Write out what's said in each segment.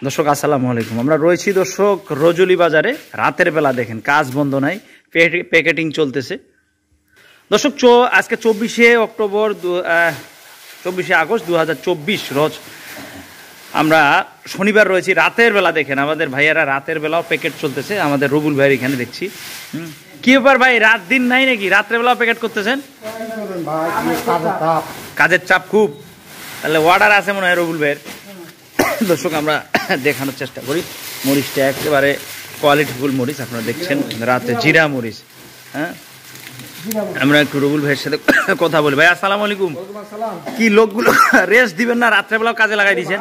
দর্শক আসসালামু আলাইকুম। আমরা রয়েছি দর্শক রজলি বাজারে। রাতের বেলা দেখেন কাজ বন্ধ নাই, প্যাকেটিং চলতেছে দর্শক। আজকে 24শে আগস্ট 2024 রোজ আমরা শনিবার রয়েছি। রাতের বেলা দেখেন আমাদের ভাইয়ারা রাতের বেলাও প্যাকেট চলতেছে। আমাদের রবুল ভাইয়ের এখানে দেখছি। কি ব্যাপার ভাই, রাত দিন নাই নাকি? রাত্রে বেলাও প্যাকেট করতেছেন? কাজের চাপ খুব, তাহলে অর্ডার আছে মনে হয় রবুল ভাইয়ের। দর্শক আমরা দেখানোর চেষ্টা করি। মরিচটা একেবারে কোয়ালিটিফুল মরিচ, আপনারা দেখছেন রাতে জিরা মরিচ। হ্যাঁ, আমরা একটু রবুল ভাইয়ের সাথে কথা বলি। ভাই আসসালামু আলাইকুম। কি লোকগুলো রেস্ট দিবেন না, রাত্রেবেলাও কাজে লাগাই দিয়েছেন?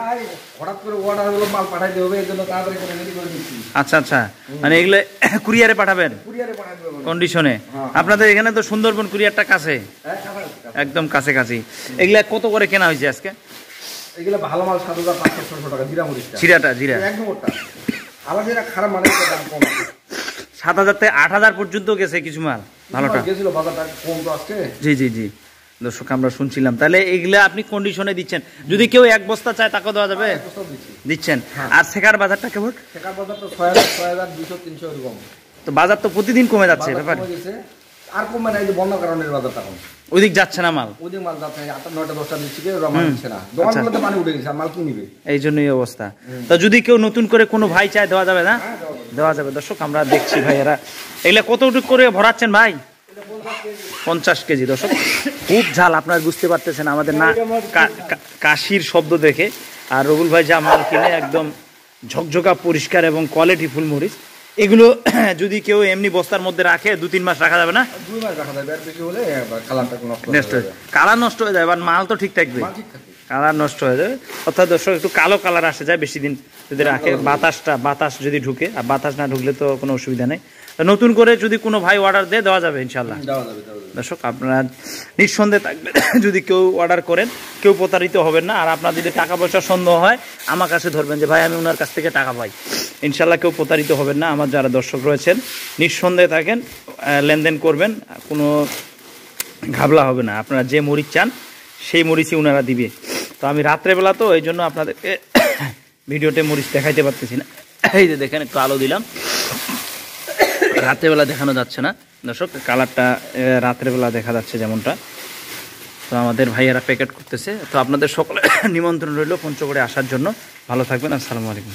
আচ্ছা আচ্ছা, মানে এগুলো কুরিয়ারে পাঠাবেন কন্ডিশনে? আপনাদের এখানে তো সুন্দরবন কুরিয়ারটা কাছে, একদম কাছে কাছে। এগুলা কত করে কেনা হয়েছে আজকে? এগুলো ভালো মাল ৭,৫০০ টাকা জিরা মরিচটা। জিরা একদম ওটা আলাদা, খারাপ মানে দাম কম। ৭,০০০ থেকে ৮,০০০ পর্যন্ত গেছে কিছু মাল, ভালোটা গেছিল, বাজারটা কম তো আজকে। জি জি জি দর্শক আমরা শুনছিলাম। তাহলে এগুলা আপনি কন্ডিশনে দিচ্ছেন, যদি কেউ এক বস্তা চায় তাকে দেওয়া যাবে? দিচ্ছেন। আর শেখার বাজারটা কেমন? শেখার বাজার তো ৬,০০০, ৬,২০০, ৩০০ এরকম। তো বাজার তো প্রতিদিন কমে যাচ্ছে, ব্যাপার আর কমে না, এই যে বন্যার কারণে বাজারটা কম। ওইদিক যাচ্ছে না মাল, ওইদিক মাল যাচ্ছে ৮টা ৯টা 10টা দিচ্ছে, রমান দিচ্ছে না, দোকানগুলোতে পানি উঠে গেছে, মাল কি নিবে? এই জন্যই অবস্থা। তো যদি কেউ নতুন করে কোনো ভাই চায় দেওয়া যাবে না? দেওয়া যাবে। দর্শক আমরা দেখছি ভাইয়েরা এগুলা কতটুকু করে ভরাচ্ছেন ভাই? 50 কেজি। দর্শক খুব ঝাল, আপনারা বুঝতে পারতেছেন আমাদের না কাশির শব্দ দেখে। আর রবুল ভাই যা মাল কিনে একদম ঝকঝকা পরিষ্কার এবং কোয়ালিটিফুল মরিচ। এগুলো যদি কেউ এমনি বস্তার মধ্যে রাখে ২-৩ মাস রাখা যাবে না? 2 মাস রাখা যাবে, আর বেশি হলে কালারটা নষ্ট হয়ে যাবে। কালার নষ্ট হয়ে যাবে, আর মাল তো ঠিক থাকবে, কালার নষ্ট হয়ে যাবে। অর্থাৎ দর্শক একটু কালো কালার আসে যায় বেশি দিন যদি রাখে, বাতাস যদি ঢুকে। আর বাতাস না ঢুকলে তো কোনো অসুবিধা নেই। নতুন করে যদি কোনো ভাই অর্ডার দেয় দেওয়া যাবে ইনশাল্লাহ। দর্শক আপনারা নিঃসন্দেহে থাকবেন, যদি কেউ অর্ডার করেন কেউ প্রতারিত হবেন না। আর আপনার যদি টাকা পয়সা সন্দেহ হয় আমার কাছে ধরবেন যে ভাই আমি ওনার কাছ থেকে টাকা পাই, ইনশাল্লাহ কেউ প্রতারিত হবেন না। আমার যারা দর্শক রয়েছেন নিঃসন্দেহে থাকেন, লেনদেন করবেন, কোনো ঘাবলা হবে না। আপনারা যে মরিচ চান সেই মরিচই ওনারা দিবে। তো আমি রাত্রেবেলা তো এই জন্য আপনাদেরকে ভিডিওতে মরিচ দেখাইতে পারতেছি না। এই যে দেখেন একটু আলো দিলাম, রাত্রেবেলা দেখানো যাচ্ছে না দর্শক, কালারটা রাত্রেবেলা দেখা যাচ্ছে যেমনটা। তো আমাদের ভাইয়েরা প্যাকেট করতেছে। তো আপনাদের সকলে নিমন্ত্রণ রইল পঞ্চগড়ে আসার জন্য। ভালো থাকবেন, আসসালামু আলাইকুম।